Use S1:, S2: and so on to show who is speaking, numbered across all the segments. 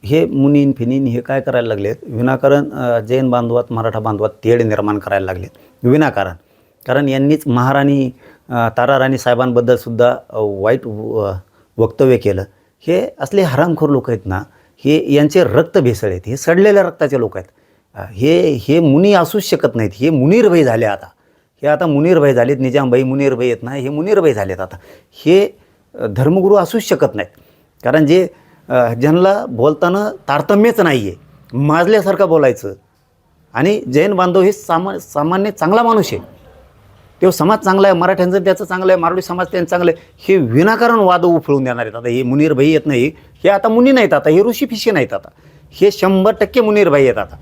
S1: हे मुनीन फिनीन हे काय करायला लागलेत विनाकारण जैन बांधवात मराठा बांधवात तेढ निर्माण करायला लागलेत विनाकारण. कारण यांनीच महाराणी ताराराणी साहेबांबद्दल सुद्धा वाईट वक्तव्य केलं. हे असले हरामखोर लोक आहेत ना, हे यांचे रक्त भेसळ आहेत, हे सडलेल्या रक्ताचे लोक आहेत. हे मुनी असूच शकत नाहीत. हे मुनीरभाई झाले आता. हे आता मुनीरभाई झालेत. निजामभाई मुनीरभाई आहेत ना, हे मुनीरभाई झालेत आता. हे धर्मगुरू असूच शकत नाहीत. कारण जे ज्यांना बोलताना तारतम्यच नाही आहे, माजल्यासारखं बोलायचं. आणि जैन बांधव हे सामान्य चांगला माणूस आहे. तो समाज चांगला आहे, मराठ्यांचं त्याचं चांगलं आहे, मारवाडी समाज त्यांचं चांगलं आहे. हे विनाकारण वाद उफळून देणार आहेत. आता हे मुनीरभाई येत नाही, हे आता मुनी नाहीत, आता हे ऋषी फिशी नाहीत, आता हे 100% मुनीरभाई आहेत. आता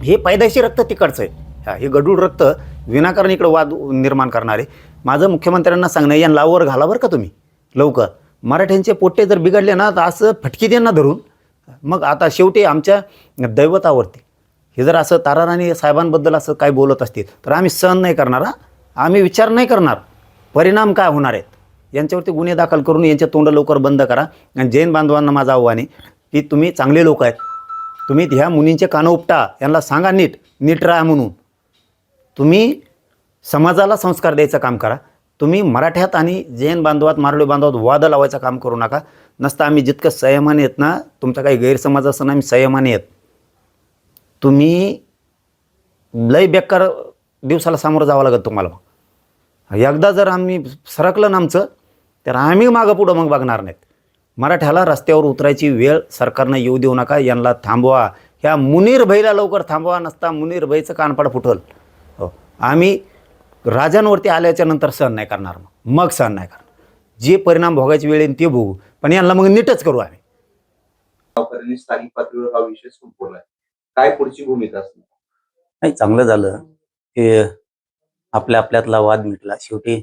S1: हे पैदाशी रक्त तिकडचं आहे. हे गडूळ रक्त विनाकारण इकडं वाद निर्माण करणारे. माझं मुख्यमंत्र्यांना सांगणं, या लावर घाला बरं का तुम्ही लवकर. मराठ्यांचे पोट्टे जर बिघडले ना, तर असं फटकी त्यांना धरून मग आता शेवटी आमच्या दैवतावरती हे जर असं ताराराणी साहेबांबद्दल असं काय बोलत असतील तर आम्ही सहन नाही करणार. आम्ही विचार नाही करणार परिणाम काय होणार आहेत. यांच्यावरती गुन्हे दाखल करून यांचे तोंड लवकर बंद करा. आणि जैन बांधवांना माझं आव्हान आहे की तुम्ही चांगले लोक आहेत, तुम्ही ह्या मुनींचे कानं उपटा, यांना सांगा नीट राहा म्हणून. तुम्ही समाजाला संस्कार द्यायचं काम करा. तुम्ही मराठ्यात आणि जैन बांधवात मारवाडी बांधवात वाद लावायचं काम करू नका. नसतं आम्ही जितकं संयमाने येत ना, तुमचा काही गैरसमज असताना आम्ही संयमाने येत. तुम्ही लय बेकार दिवसाला सामोरं जावं लागत तुम्हाला. एकदा जर आम्ही सरकलं ना आमचं, तर आम्ही मागं पुढं मग बघणार नाहीत. मराठ्याला रस्त्यावर उतरायची वेळ सरकारनं येऊ देऊ नका. यांना थांबवा. ह्या मुनीरभाईला लवकर थांबवा, नसता मुनीरभाईचं कानपाड फुटल. हो, आम्ही राजांवरती आल्याच्या नंतर सहन नाही करणार. मग सहन नाही करणार. जे परिणाम भोगायची वेळ येईल ते भोगू, पण यांना मग नीटच करू आम्ही.
S2: गावकऱ्यांनी स्थानिक पातळीवर हा विषय संपवलाय, काय पुढची भूमिका असणार?
S1: नाही, चांगलं झालं की आपल्यातला वाद मिटला. शेवटी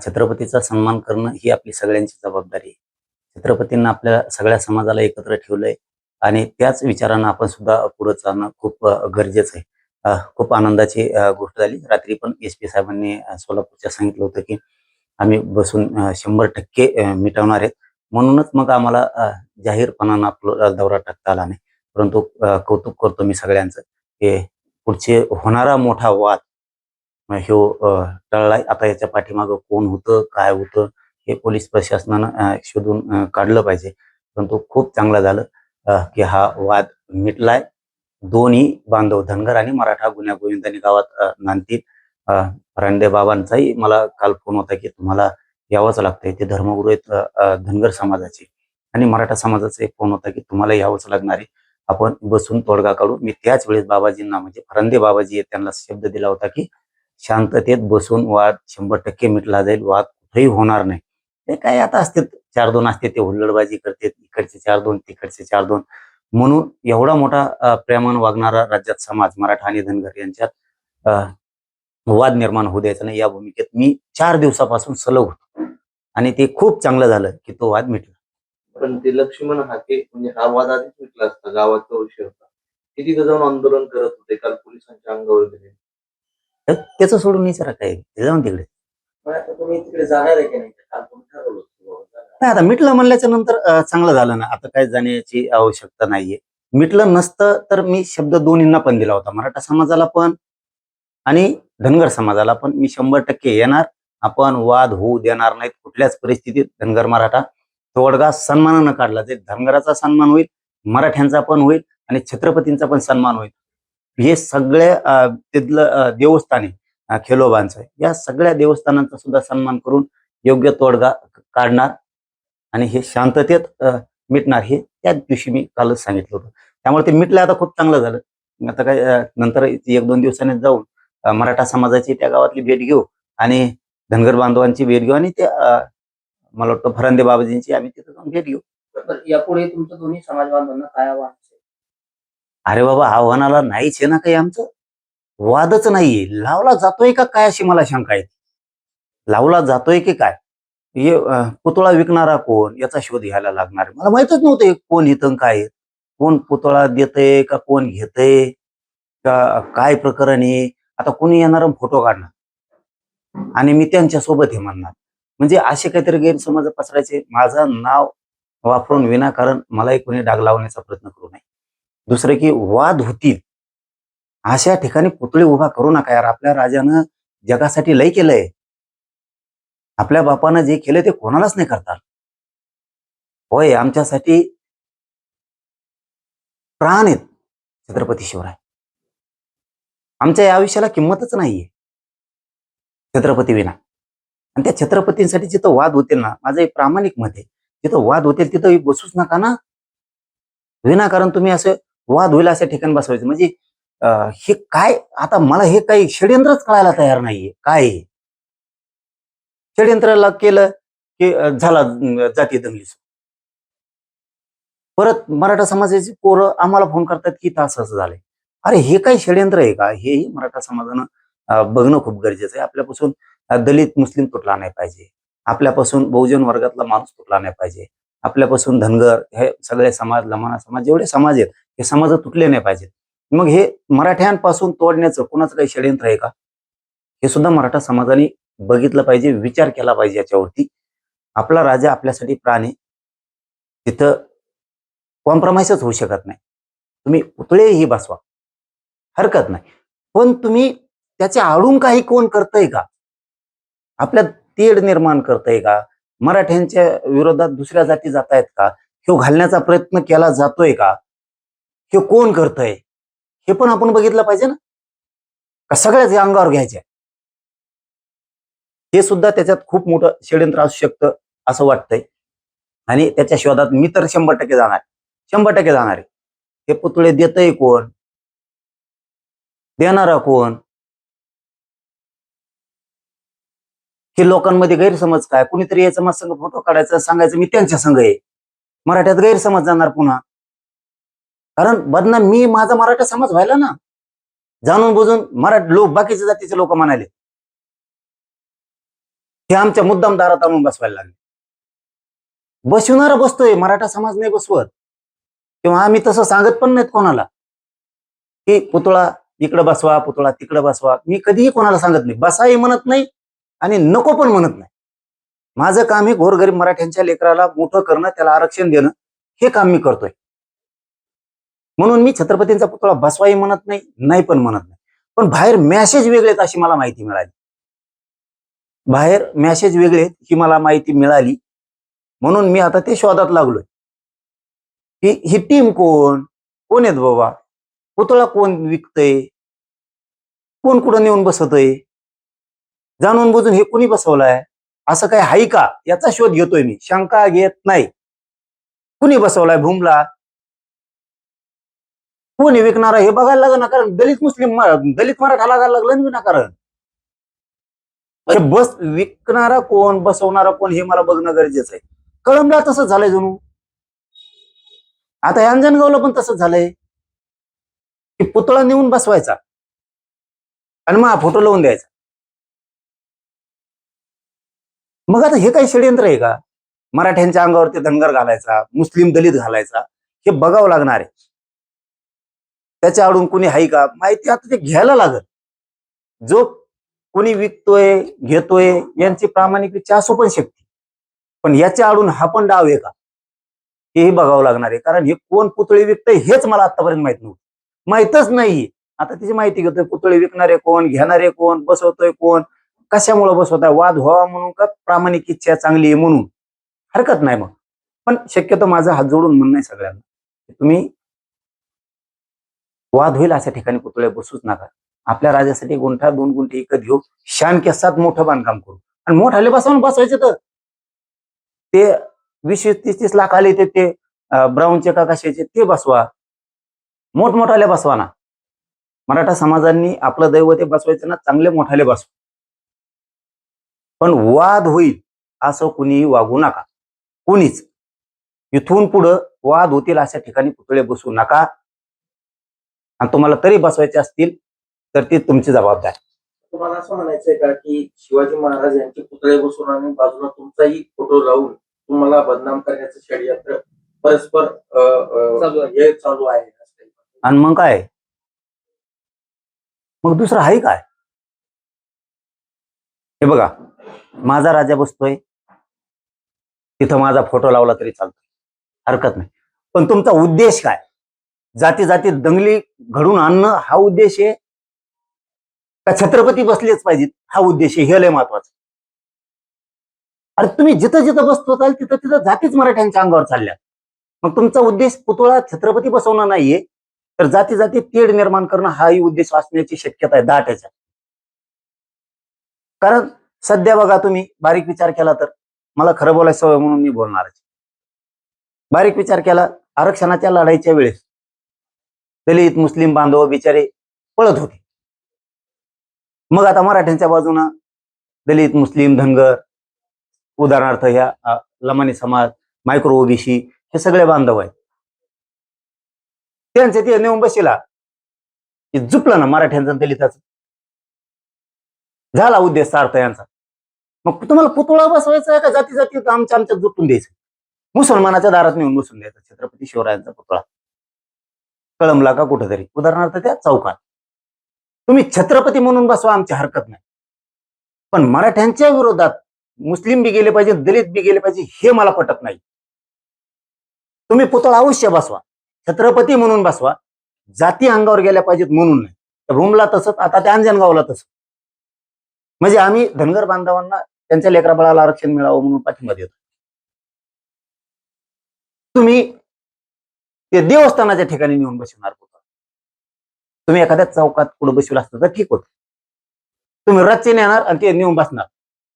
S1: छत्रपतीचा सन्मान करणं ही आपली सगळ्यांची जबाबदारी आहे. छत्रपतींना आपल्या सगळ्या समाजाला एकत्र ठेवलंय आणि त्याच विचारानं आपण सुद्धा पुढे चालणं खूप गरजेचं आहे. खूप आनंदाची गोष्ट झाली. रात्री पण SP साहेबांनी सोलापूरच्या सांगितलं होतं की आम्ही बसून 100% मिटवणार आहेत. म्हणूनच मग आम्हाला जाहीरपणानं आपला दौरा टाकता आला नाही. परंतु कौतुक करतो मी सगळ्यांचं की पुढचे होणारा मोठा वाद टळलाय. आता याच्या पाठीमागं कोण होतं, काय होतं हे पोलीस प्रशासनानं शोधून काढलं पाहिजे. परंतु खूप चांगलं झालं की हा वाद मिटलाय. दोन्ही बांधव धनगर आणि मराठा गुन्ह्या गोविंदाने गावात नांदतील. फरांदे बाबांचाही मला काल फोन होता की तुम्हाला यावंच लागतंय. ते धर्मगुरू आहेत धनगर समाजाचे. आणि मराठा समाजाचा एक फोन होता की तुम्हाला यावंच लागणार आहे. आपण बसून तोडगा काढू. मी त्याच वेळेस बाबाजींना, म्हणजे फरांदे बाबाजी आहेत, त्यांना शब्द दिला होता की शांततेत बसून वाद 100% मिटला जाईल. वाद कुठेही होणार नाही. ते काय आता असते 4-2 असते, ते हुल्लडबाजी करते, इकडचे 4-2 तिकडचे 4-2. म्हणून एवढा मोठा प्रेमानं वागणारा राज्यात समाज मराठा आणि धनगर यांच्यात वाद निर्माण होऊ द्यायचा नाही, या भूमिकेत मी 4 दिवसापासून सलग होतो. आणि ते खूप चांगलं झालं की तो वाद मिटला.
S2: पण ते लक्ष्मण हाके म्हणजे हा वाद आधीच मिटला असता, गावाचा विषय होता. किती जाऊन आंदोलन करत होते, काल पोलिसांच्या अंगावर गेले.
S1: तर त्याचं सोडून विचारा काय, ते जाऊन तिकडे.
S2: पण आता तुम्ही तिकडे जाणार आहे की नाही, काल तुम्ही ठरवलं होतं.
S1: नाही, आता मिटलं म्हणल्याच्या नंतर चांगलं झालं ना. आता काय जाण्याची आवश्यकता नाहीये. मिटलं नसतं तर मी शब्द दोन्हींना पण दिला होता, मराठा समाजाला पण आणि धनगर समाजाला पण. मी 100% येणार. आपण वाद होऊ देणार नाहीत कुठल्याच परिस्थितीत. धनगर मराठा तोडगा सन्मानानं काढला जाईल. धनगराचा सन्मान होईल, मराठ्यांचा पण होईल आणि छत्रपतींचा पण सन्मान होईल. हे सगळ्या तिथलं देवस्थान आहे खेलोबांचं, या सगळ्या देवस्थानांचा सुद्धा सन्मान करून योग्य तोडगा काढणार आणि हे शांततेत मिटणार. हे त्याच दिवशी मी कालच सांगितलं होतं. त्यामुळे ते मिटलं. आता खूप चांगलं झालं. आता काय नंतर 1-2 दिवसांनी जाऊन मराठा समाजाची त्या गावातली भेट घेऊ आणि धनगर बांधवांची भेट घेऊ आणि त्या मला वाटतं फरांदे बाबाजींची आम्ही तिथं जाऊन भेट घेऊ.
S2: यापुढे तुमचं दोन्ही समाज बांधवांना काय आव्हान असेल?
S1: अरे बाबा, आव्हानाला नाहीच आहे ना काही आमचं. वादच नाहीये. लावला जातोय का काय अशी मला शंका आहे. लावला जातोय की काय? हे पुतळा विकणारा कोण याचा शोध घ्यायला लागणार आहे. मला माहितच नव्हतं हे कोण इथं काय आहे. कोण पुतळा देतंय का कोण घेतंय का काय प्रकरण आहे. आता कोणी येणार फोटो काढणार आणि मी त्यांच्या सोबत हे म्हणणार. म्हणजे असे काहीतरी गैरसमज पसरायचे. माझं नाव वापरून विनाकारण मलाही कोणी डाग लावण्याचा प्रयत्न करू नये. दुसरं की वाद होतील अशा ठिकाणी पुतळे उभा करू नका यार. आपल्या राजानं जगासाठी लय केलंय. आपल्या बापानं जे केलं ते कोणालाच नाही करता आलं. होय, आमच्यासाठी प्राण आहेत छत्रपती शिवराय. आमच्या या आयुष्याला किंमतच नाहीये छत्रपती विना. आणि त्या छत्रपतींसाठी जिथं वाद होतील ना, माझं एक प्रामाणिक मत आहे, जिथं वाद होतील तिथं बसूच नका ना. विनाकारण तुम्ही असं वाद होईल अशा ठिकाणी बसवायचं म्हणजे हे काय. आता मला हे काही षड्यंत्रच कळायला तयार नाहीये. काय आहे? षड्यंत्राला केलं की झाला जाती दंगली सुरू. परत मराठा समाजाची पोरं आम्हाला फोन करतात की इथं असं असं झालंय. अरे हे काही षड्यंत्र आहे का? हेही मराठा समाजानं बघणं खूप गरजेचं आहे. आपल्यापासून दलित मुस्लिम तुटला नाही पाहिजे. आपल्यापासून बहुजन वर्गातला माणूस तुटला नाही पाहिजे. आपल्यापासून धनगर हे सगळे समाज, लमाणा समाज, जेवढे समाज आहेत हे समाज तुटले नाही पाहिजेत. मग हे मराठ्यांपासून तोडण्याचं कोणाचं काही षड्यंत्र आहे का? हे सुद्धा मराठा समाजाने बघितलं पाहिजे, विचार केला पाहिजे याच्यावरती. आपला राजा आपल्यासाठी प्राण आहे. तिथं कॉम्प्रोमाइजच होऊ शकत नाही. तुम्ही पुतळेही बसवा, हरकत नाही. पण तुम्ही त्याच्या आडून काही कोण करतंय का? आपल्यात तेढ निर्माण करतंय का? मराठ्यांच्या विरोधात दुसऱ्या जाती जात आहेत का? ह्यो घालण्याचा प्रयत्न केला जातोय का? हे कोण करतंय? हे पण आपण बघितलं पाहिजे ना. का सगळ्याच या अंगावर घ्यायच्या? हे सुद्धा त्याच्यात खूप मोठं षड्यंत्र असू शकतं असं वाटतंय. आणि त्याच्या शोधात मी तर 100% जाणार. 100% जाणार आहे. हे पुतळे देतंय कोण? देणारा कोण? हे लोकांमध्ये गैरसमज काय? कुणीतरी यायचं माझ्या संग फोटो काढायचा, सांगायचं मी त्यांच्या संग आहे. मराठ्यात गैरसमज जाणार पुन्हा. कारण बदनाम मी माझा मराठा समाज व्हायला ना. जाणून बुजून लोक बाकीच्या जातीचे लोक म्हणाले हे आमच्या मुद्दाम दारात आणून बसवायला लागले. बसवणारा बसतोय, मराठा समाज नाही बसवत. किंवा आम्ही तसं सांगत पण नाहीत कोणाला की पुतळा इकडे बसवा, पुतळा तिकडे बसवा. मी कधीही कोणाला सांगत नाही. बसाही म्हणत नाही आणि नको पण म्हणत नाही. माझं काम हे गोरगरीब मराठ्यांच्या लेकराला मोठं करणं, त्याला आरक्षण देणं, हे काम मी करतोय. म्हणून मी छत्रपतींचा पुतळा बसवाही म्हणत नाही, नाही पण म्हणत नाही. पण बाहेर मॅसेज वेगळेत अशी मला माहिती मिळाली. बाहेर मॅसेज वेगळेत ही मला माहिती मिळाली. म्हणून मी आता ते शोधात लागलोय की ही टीम कोण कोण आहेत बाबा? पुतळा कोण विकतय? कोण कुठं नेऊन बसवतय? जाणून बुजून हे कुणी बसवलाय? असं काही आहे का? याचा शोध घेतोय मी. शंका घेत नाही. कुणी बसवलाय भूमला? कोणी विकणारा हे बघायला लागलं ना. कारण दलित मराठा लागायला लागलं ना विनाकारण. हे बस विकणारा कोण, बसवणारा कोण हे मला बघणं गरजेचं आहे. कळंबला तसंच झालंय जणू. आता अंजनगावला पण तसंच झालंय की पुतळा नेऊन बसवायचा आणि मग फोटो लावून द्यायचा. मग आता हे काही षड्यंत्र आहे का? मराठ्यांच्या अंगावरती धनगर घालायचा, मुस्लिम दलित घालायचा, हे बघावं लागणार आहे. त्याच्या आडून कुणी आहे का माहिती आता ते घ्यायला लागत. जो कोणी विकतोय घेतोय यांची प्रामाणिक इच्छा असू पण शकते. पण याच्या आडून हा पण डाव आहे का हेही बघावं लागणार आहे. कारण हे कोण पुतळे विकतंय हेच मला आतापर्यंत माहित नव्हतं. माहितच नाही. आता त्याची माहिती घेतोय. पुतळे विकणारे कोण, घेणारे कोण, बसवतोय कोण, कशामुळे बसवताय? वाद व्हावा म्हणून का प्रामाणिक इच्छा चांगली आहे म्हणून? हरकत नाही मग. पण शक्यतो माझा हात जोडून म्हणणं आहे सगळ्यांना, तुम्ही वाद होईल अशा ठिकाणी पुतळे बसूच नका. आपल्या राजासाठी गुंठा 2 गुंठे विकत घेऊ, शान केसात मोठं बांधकाम करू आणि मोठाले बसवून बसवायचे. तर ते 20-30 लाख आले ते ब्राऊनचे का कशाचे ते बसवा. मोठमोठाले बसवा ना. मराठा समाजांनी आपलं दैवत ते बसवायचं ना, चांगले मोठाले बसवा. पण वाद होईल असं कुणीही वागू नका. कुणीच. इथून पुढं वाद होतील अशा ठिकाणी पुतळे बसू नका. आणि तुम्हाला तरी बसवायचे असतील तर ती तुमची जबाबदारी.
S2: तुम्हाला असं म्हणायचंय का की शिवाजी महाराज यांचे पुतळे बसवून आणि बाजूला तुमचाही फोटो लावून तुम्हाला बदनाम करण्याचं षड्यंत्र परस्पर हे चालू आहे?
S1: आणि मग काय? मग दुसरं आहे काय? हे बघा, माझा राजा बसतोय तिथं माझा फोटो लावला तरी चालतो. हरकत नाही. पण तुमचा उद्देश काय? जाती जाती दंगली घडून आणणं हा उद्देश आहे का छत्रपती बसलेच पाहिजेत हा उद्देश आहे? हे लय महत्वाचं. अरे तुम्ही जिथं जिथं बसतो चाल तिथं तिथं जातीच मराठ्यांच्या अंगावर चालल्या. मग तुमचा उद्देश पुतळा छत्रपती बसवणं नाहीये, तर जाती जाती तेढ निर्माण करणं हाही उद्देश असण्याची शक्यता आहे दाट याच्यात. कारण सध्या बघा तुम्ही बारीक विचार केला तर, मला खरं बोलायचं सवय म्हणून मी बोलणारच. बारीक विचार केला, आरक्षणाच्या लढाईच्या वेळेस दलित मुस्लिम बांधव बिचारे पळत होते. मग आता मराठ्यांच्या बाजूनं दलित मुस्लिम धनगर, उदाहरणार्थ ह्या लमानी समाज, मायक्रो ओबीसी हे सगळे बांधव आहेत. त्यांचे ते नेऊन बसेला की जुपलं ना मराठ्यांचं दलिताचं, झाला उद्देश सार्थ यांचा. मग तुम्हाला पुतळा बसवायचा आहे का जाती जाती आमच्या आमच्यात जुटून द्यायचं? मुसलमानाच्या दारात नेऊन बसून द्यायचा छत्रपती शिवरायांचा पुतळा कळमला का कुठेतरी, उदाहरणार्थ त्या चौकात. तुम्ही छत्रपती म्हणून बसवा, आमची हरकत नाही. पण मराठ्यांच्या विरोधात मुस्लिम बी गेले पाहिजे, दलित बी गेले पाहिजे, हे मला पटत नाही. तुम्ही पुतळा अवश्य बसवा, छत्रपती म्हणून बसवा, जाती अंगावर गेल्या पाहिजेत म्हणून नाही. रूमला तसंच, आता त्या अंजनगावला तसं. म्हणजे आम्ही धनगर बांधवांना त्यांच्या लेकराबाळाला आरक्षण मिळावं म्हणून पाठिंबा देतो. तुम्ही ते देवस्थानाच्या ठिकाणी नेऊन बसवणार पुतळा. तुम्ही एखाद्या चौकात पुढे बसवलं असतं तर ठीक होतं. तुम्ही रच्चे नेणार आणि ते नेऊन बसणार,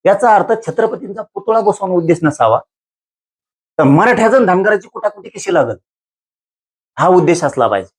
S1: याचा अर्थ छत्रपतींचा पुतळा बसवणं उद्देश नसावा, तर मराठ्याचं धनगराची कुटाकुटी कशी लागल हा उद्देश असला पाहिजे.